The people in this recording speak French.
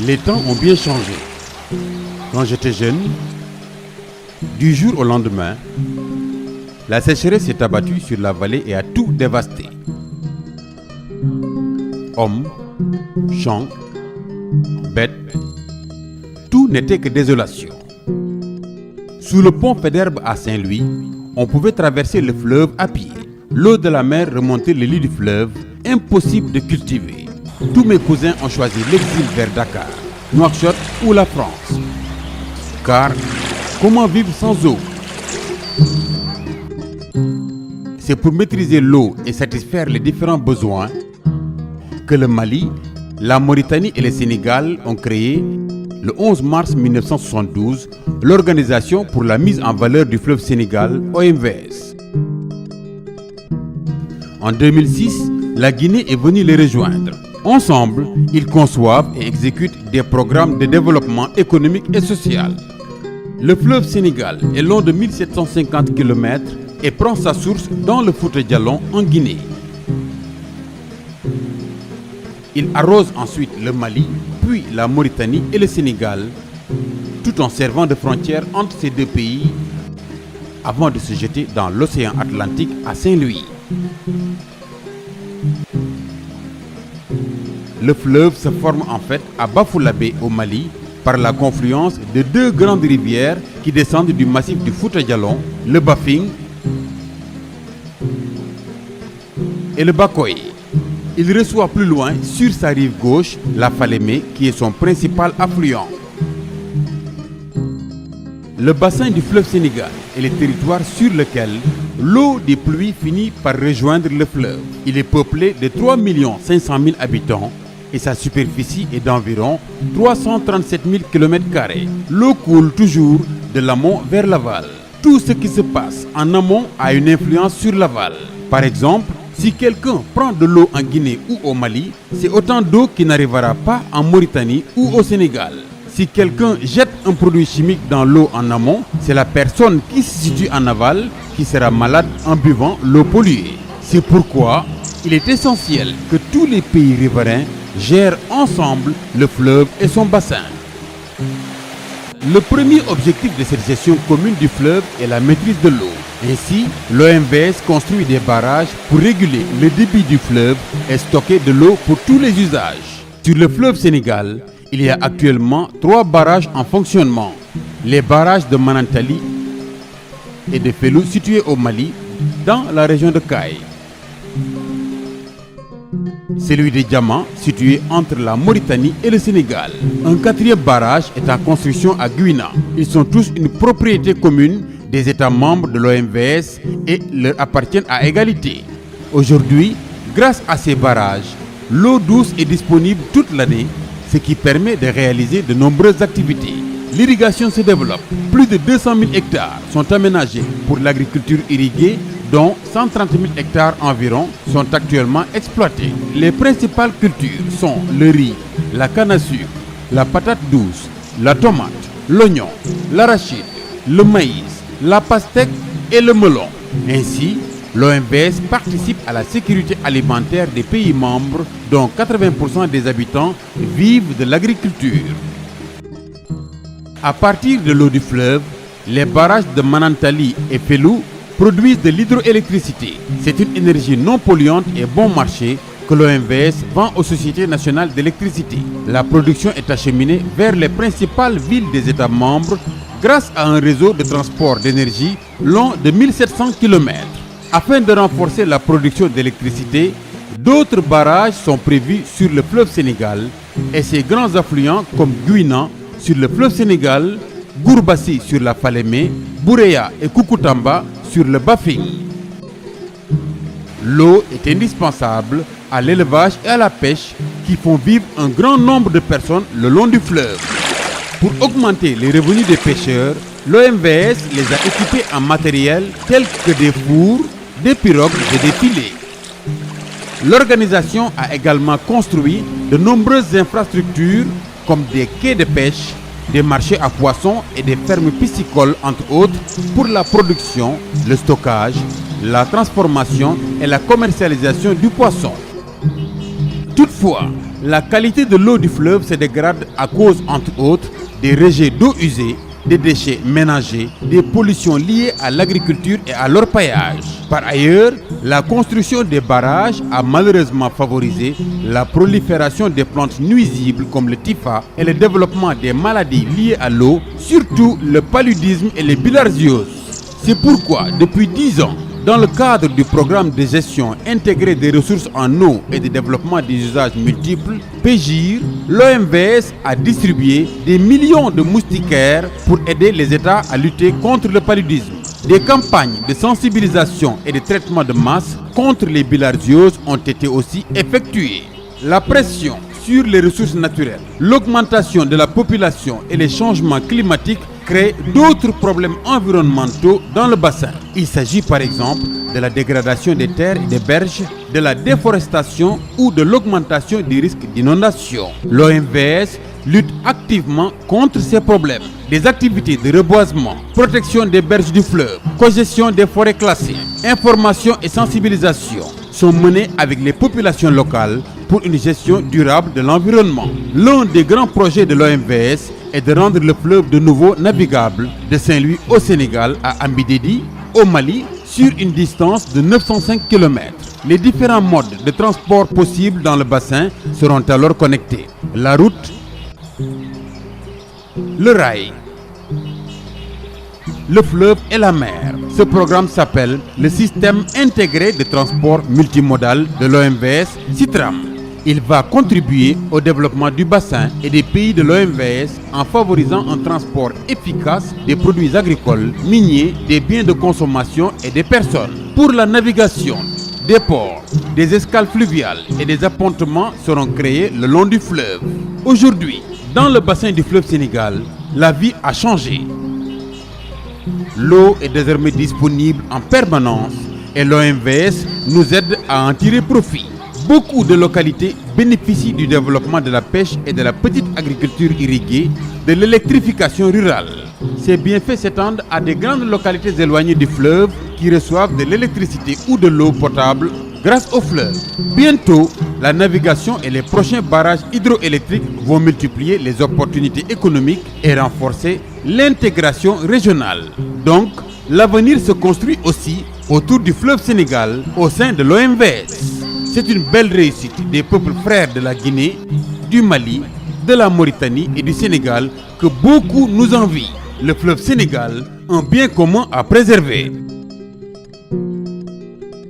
Les temps ont bien changé. Quand j'étais jeune, du jour au lendemain, la sécheresse s'est abattue sur la vallée et a tout dévasté. Hommes, champs, bêtes, tout n'était que désolation. Sous le pont Faidherbe à Saint-Louis, on pouvait traverser le fleuve à pied. L'eau de la mer remontait le lit du fleuve, impossible de cultiver. Tous mes cousins ont choisi l'exil vers Dakar, Nouakchott ou la France. Car, comment vivre sans eau? C'est pour maîtriser l'eau et satisfaire les différents besoins que le Mali, la Mauritanie et le Sénégal ont créé, le 11 mars 1972, l'Organisation pour la mise en valeur du fleuve Sénégal, OMVS. En 2006, la Guinée est venue les rejoindre. Ensemble, ils conçoivent et exécutent des programmes de développement économique et social. Le fleuve Sénégal est long de 1750 km et prend sa source dans le Fouta Djallon en Guinée. Il arrose ensuite le Mali, puis la Mauritanie et le Sénégal, tout en servant de frontière entre ces deux pays avant de se jeter dans l'océan Atlantique à Saint-Louis. Le fleuve se forme en fait à Bafoullabé au Mali par la confluence de deux grandes rivières qui descendent du massif du Fouta Djallon, le Bafing et le Bakoye. Il reçoit plus loin, sur sa rive gauche, la Falémé qui est son principal affluent. Le bassin du fleuve Sénégal est le territoire sur lequel l'eau des pluies finit par rejoindre le fleuve. Il est peuplé de 3 500 000 habitants et sa superficie est d'environ 337 000 km². L'eau coule toujours de l'amont vers l'aval. Tout ce qui se passe en amont a une influence sur l'aval. Par exemple, si quelqu'un prend de l'eau en Guinée ou au Mali, c'est autant d'eau qui n'arrivera pas en Mauritanie ou au Sénégal. Si quelqu'un jette un produit chimique dans l'eau en amont, c'est la personne qui se situe en aval qui sera malade en buvant l'eau polluée. C'est pourquoi il est essentiel que tous les pays riverains gèrent ensemble le fleuve et son bassin. Le premier objectif de cette gestion commune du fleuve est la maîtrise de l'eau. Ainsi, l'OMVS construit des barrages pour réguler le débit du fleuve et stocker de l'eau pour tous les usages. Sur le fleuve Sénégal, il y a actuellement 3 barrages en fonctionnement. Les barrages de Manantali et de Fellou situés au Mali, dans la région de Kaye. Celui de Diamant, situé entre la Mauritanie et le Sénégal. Un 4e barrage est en construction à Gouina. Ils sont tous une propriété commune des États membres de l'OMVS et leur appartiennent à égalité. Aujourd'hui, grâce à ces barrages, l'eau douce est disponible toute l'année, ce qui permet de réaliser de nombreuses activités. L'irrigation se développe. Plus de 200 000 hectares sont aménagés pour l'agriculture irriguée, dont 130 000 hectares environ sont actuellement exploités. Les principales cultures sont le riz, la canne à sucre, la patate douce, la tomate, l'oignon, l'arachide, le maïs, la pastèque et le melon. Ainsi, l'OMVS participe à la sécurité alimentaire des pays membres dont 80% des habitants vivent de l'agriculture. À partir de l'eau du fleuve, les barrages de Manantali et Fellou produisent de l'hydroélectricité. C'est une énergie non polluante et bon marché que l'OMVS vend aux sociétés nationales d'électricité. La production est acheminée vers les principales villes des États membres grâce à un réseau de transport d'énergie long de 1700 km. Afin de renforcer la production d'électricité, d'autres barrages sont prévus sur le fleuve Sénégal et ses grands affluents comme Gouina sur le fleuve Sénégal, Gourbassi sur la Falémé, Boureya et Koukoutamba sur le Bafing. L'eau est indispensable à l'élevage et à la pêche qui font vivre un grand nombre de personnes le long du fleuve. Pour augmenter les revenus des pêcheurs, l'OMVS les a équipés en matériel tel que des fours, des pirogues et des filets. L'organisation a également construit de nombreuses infrastructures comme des quais de pêche, des marchés à poissons et des fermes piscicoles entre autres pour la production, le stockage, la transformation et la commercialisation du poisson. Toutefois, la qualité de l'eau du fleuve se dégrade à cause entre autres des rejets d'eau usée, des déchets ménagers, des pollutions liées à l'agriculture et à l'orpaillage. Par ailleurs, la construction des barrages a malheureusement favorisé la prolifération des plantes nuisibles comme le typha et le développement des maladies liées à l'eau, surtout le paludisme et les bilharzioses. C'est pourquoi, depuis 10 ans, dans le cadre du programme de gestion intégrée des ressources en eau et de développement des usages multiples, PGIR, l'OMVS a distribué des millions de moustiquaires pour aider les États à lutter contre le paludisme. Des campagnes de sensibilisation et de traitement de masse contre les bilharzioses ont été aussi effectuées. La pression sur les ressources naturelles, l'augmentation de la population et les changements climatiques créent d'autres problèmes environnementaux dans le bassin. Il s'agit par exemple de la dégradation des terres et des berges, de la déforestation ou de l'augmentation des risques d'inondation. L'OMVS lutte activement contre ces problèmes. Des activités de reboisement, protection des berges du fleuve, cogestion des forêts classées, information et sensibilisation sont menées avec les populations locales pour une gestion durable de l'environnement. L'un des grands projets de l'OMVS est de rendre le fleuve de nouveau navigable de Saint-Louis au Sénégal à Ambidédi, au Mali, sur une distance de 905 km. Les différents modes de transport possibles dans le bassin seront alors connectés. La route, le rail, le fleuve et la mer. Ce programme s'appelle le système intégré de transport multimodal de l'OMVS, SITRAM. Il va contribuer au développement du bassin et des pays de l'OMVS en favorisant un transport efficace des produits agricoles, miniers, des biens de consommation et des personnes. Pour la navigation, des ports, des escales fluviales et des appontements seront créés le long du fleuve. Aujourd'hui, dans le bassin du fleuve Sénégal, la vie a changé. L'eau est désormais disponible en permanence et l'OMVS nous aide à en tirer profit. Beaucoup de localités bénéficient du développement de la pêche et de la petite agriculture irriguée, de l'électrification rurale. Ces bienfaits s'étendent à des grandes localités éloignées du fleuve qui reçoivent de l'électricité ou de l'eau potable grâce au fleuve. Bientôt, la navigation et les prochains barrages hydroélectriques vont multiplier les opportunités économiques et renforcer l'intégration régionale. Donc, l'avenir se construit aussi autour du fleuve Sénégal au sein de l'OMVS. C'est une belle réussite des peuples frères de la Guinée, du Mali, de la Mauritanie et du Sénégal que beaucoup nous envient. Le fleuve Sénégal, un bien commun à préserver.